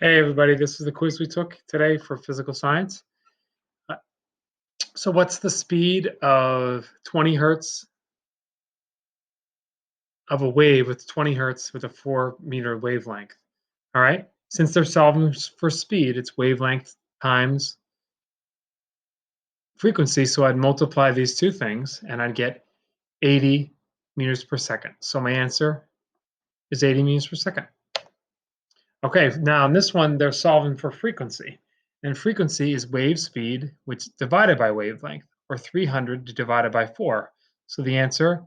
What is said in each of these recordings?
Hey everybody, this is the quiz we took today for physical science. Uh, So what's the speed of 20 hertz of a wave with 20 hertz with a 4-meter wavelength? All right. Since they're solving for speed, it's wavelength times frequency. So I'd multiply these two things and I'd get 80 meters per second. So my answer is 80 meters per second. Okay, now in this one, they're solving for frequency. And frequency is wave speed, which divided by wavelength, or 300 divided by 4. So the answer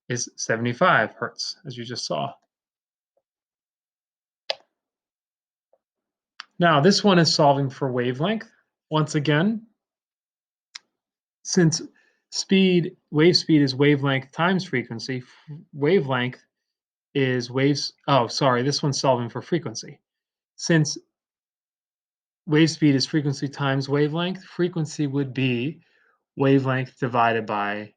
is 75 hertz, as you just saw. Now, this one is solving for wavelength. Once again, since wave speed is wavelength times frequency, wavelength is waves. Oh, sorry, this one's solving for frequency. Since wave speed is frequency times wavelength, frequency would be wavelength divided by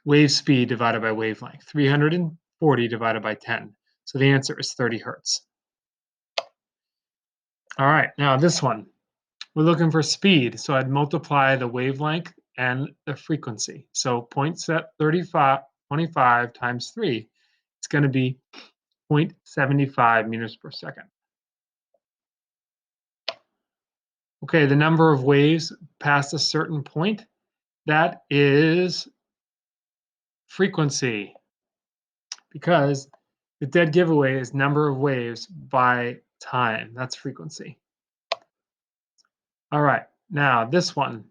wave speed divided by wavelength, 340 divided by 10. So the answer is 30 hertz. All right, now this one, we're looking for speed. So I'd multiply the wavelength and the frequency. So 0.25 times 3, it's going to be 0.75 meters per second. Okay, the number of waves past a certain point, that is frequency, because the dead giveaway is number of waves by time. That's frequency. All right, now this one.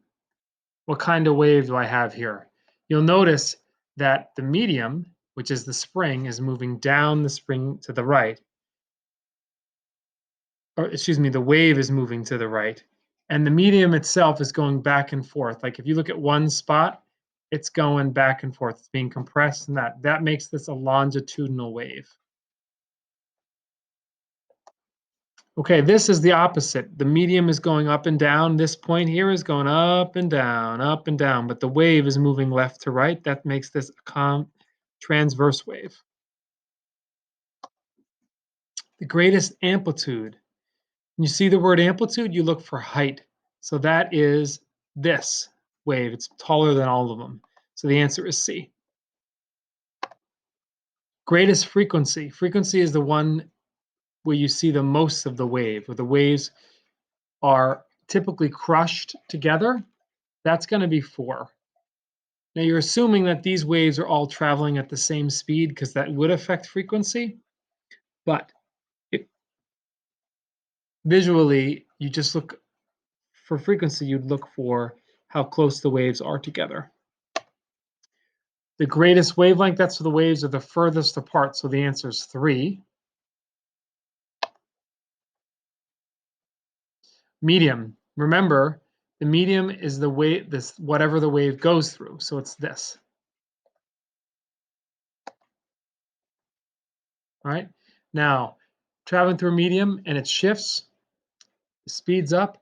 What kind of wave do I have here? You'll notice that the medium, which is the spring, is moving down the spring to the right. Or excuse me, the wave is moving to the right. And the medium itself is going back and forth. Like if you look at one spot, it's going back and forth. It's being compressed, and that makes this a longitudinal wave. Okay, this is the opposite. The medium is going up and down. This point here is going up and down, but the wave is moving left to right. That makes this a transverse wave. The greatest amplitude. When you see the word amplitude, you look for height. So that is this wave. It's taller than all of them. So the answer is C. Greatest frequency. Frequency is the one where you see the most of the wave, where the waves are typically crushed together. That's going to be 4. Now you're assuming that these waves are all traveling at the same speed because that would affect frequency, but visually, you just look for frequency, you'd look for how close the waves are together. The greatest wavelength, that's the waves are the furthest apart, so the answer is 3. Medium, remember, the medium is the wave, whatever the wave goes through, so it's this. All right, now traveling through medium and it shifts, speeds up,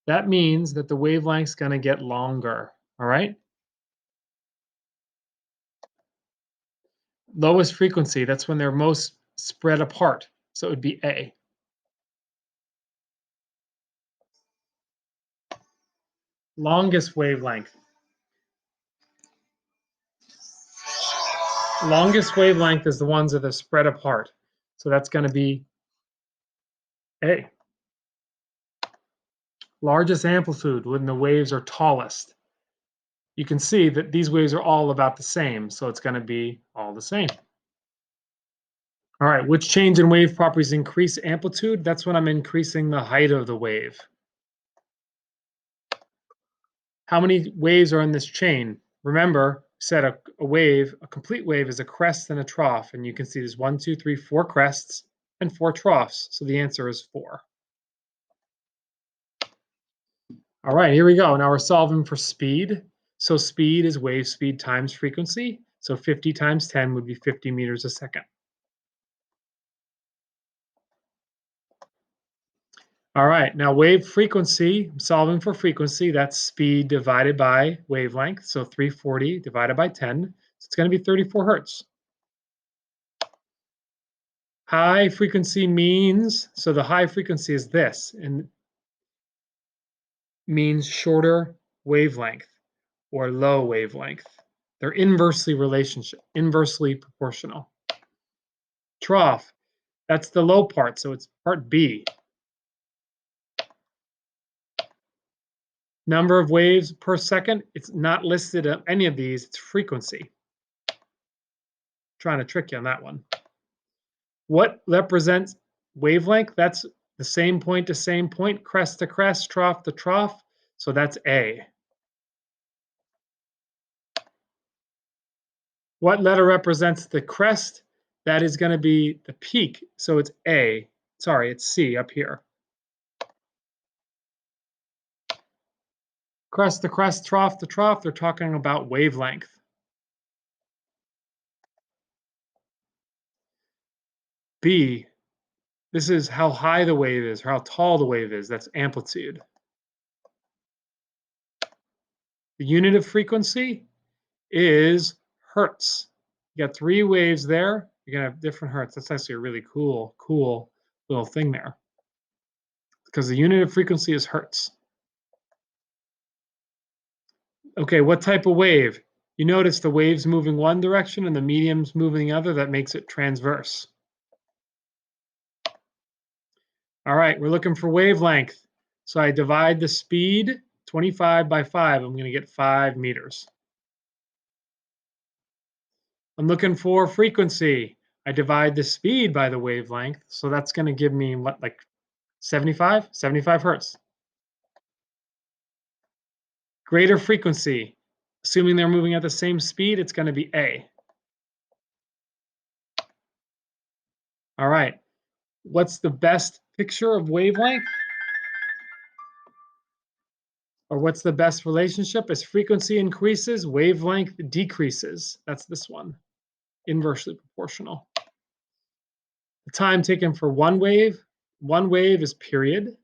that means that the wavelength's going to get longer. All right. Lowest frequency, that's when they're most spread apart. So it would be A. Longest wavelength. Longest wavelength is the ones that are spread apart. So that's going to be A. Largest amplitude, when the waves are tallest. You can see that these waves are all about the same, so it's going to be all the same. All right, which change in wave properties increase amplitude? That's when I'm increasing the height of the wave. How many waves are in this chain? Remember, said a complete wave is a crest and a trough, and you can see there's 1, 2, 3, 4 crests and 4 troughs. So the answer is 4. All right, here we go. Now we're solving for speed. So speed is wave speed times frequency. So 50 times 10 would be 50 meters a second. All right, now wave frequency, I'm solving for frequency, that's speed divided by wavelength. So 340 divided by 10, so it's going to be 34 hertz. High frequency means, so the high frequency is this, and means shorter wavelength or low wavelength. They're inversely proportional. Trough, that's the low part, so it's part B. Number of waves per second, it's not listed on any of these, it's frequency. Trying to trick you on that one. What represents wavelength? That's the same point to same point, crest to crest, trough to trough. So that's A. What letter represents the crest? That is going to be the peak. So it's A. Sorry, it's C up here. Crest to crest, trough to trough, they're talking about wavelength. B, this is how high the wave is, or how tall the wave is. That's amplitude. The unit of frequency is hertz. You got 3 waves there. You're going to have different hertz. That's actually a really cool little thing there. Because the unit of frequency is hertz. Okay, what type of wave? You notice the wave's moving one direction and the medium's moving the other. That makes it transverse. All right, we're looking for wavelength. So I divide the speed, 25 by 5. I'm going to get 5 meters. I'm looking for frequency. I divide the speed by the wavelength. So that's going to give me what, like 75? 75 hertz. Greater frequency. Assuming they're moving at the same speed, it's going to be A. All right. What's the best picture of wavelength? Or what's the best relationship? As frequency increases, wavelength decreases. That's this one, inversely proportional. The time taken for one wave is period.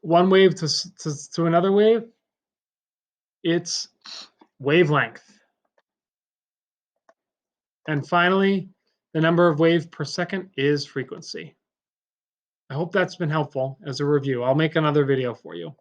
One wave to another wave, it's wavelength. And finally, the number of waves per second is frequency. I hope that's been helpful as a review. I'll make another video for you.